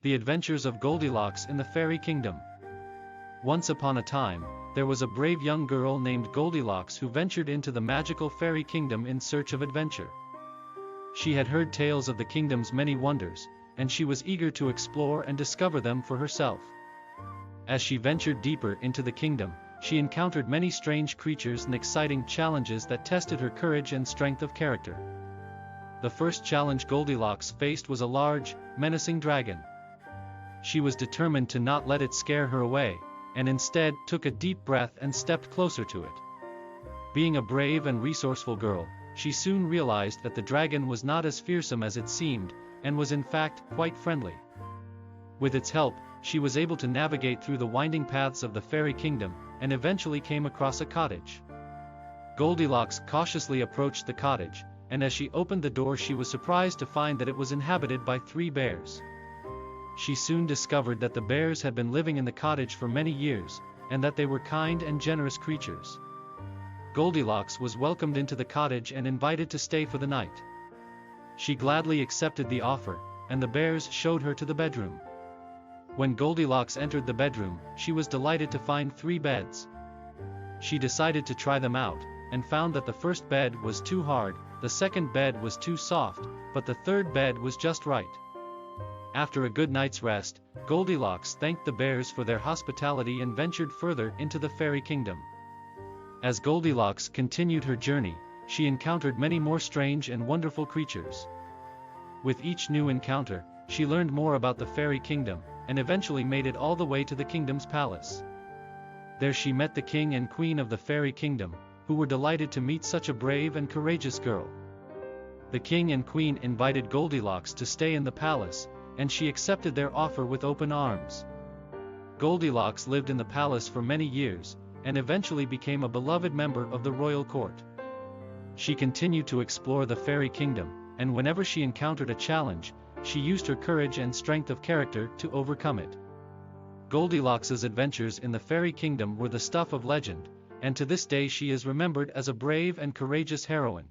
The Adventures of Goldilocks in the Fairy Kingdom. Once upon a time, there was a brave young girl named Goldilocks who ventured into the magical fairy kingdom in search of adventure. She had heard tales of the kingdom's many wonders, and she was eager to explore and discover them for herself. As she ventured deeper into the kingdom, she encountered many strange creatures and exciting challenges that tested her courage and strength of character. The first challenge Goldilocks faced was a large, menacing dragon. She was determined to not let it scare her away, and instead took a deep breath and stepped closer to it. Being a brave and resourceful girl, she soon realized that the dragon was not as fearsome as it seemed, and was in fact quite friendly. With its help, she was able to navigate through the winding paths of the fairy kingdom, and eventually came across a cottage. Goldilocks cautiously approached the cottage, and as she opened the door she was surprised to find that it was inhabited by 3 bears. She soon discovered that the bears had been living in the cottage for many years, and that they were kind and generous creatures. Goldilocks was welcomed into the cottage and invited to stay for the night. She gladly accepted the offer, and the bears showed her to the bedroom. When Goldilocks entered the bedroom, she was delighted to find 3 beds. She decided to try them out, and found that the first bed was too hard, the second bed was too soft, but the third bed was just right. After a good night's rest, Goldilocks thanked the bears for their hospitality and ventured further into the fairy kingdom. As Goldilocks continued her journey, she encountered many more strange and wonderful creatures. With each new encounter, she learned more about the fairy kingdom, and eventually made it all the way to the kingdom's palace. There she met the king and queen of the fairy kingdom, who were delighted to meet such a brave and courageous girl. The king and queen invited Goldilocks to stay in the palace, and she accepted their offer with open arms. Goldilocks lived in the palace for many years, and eventually became a beloved member of the royal court. She continued to explore the fairy kingdom, and whenever she encountered a challenge, she used her courage and strength of character to overcome it. Goldilocks's adventures in the fairy kingdom were the stuff of legend, and to this day she is remembered as a brave and courageous heroine.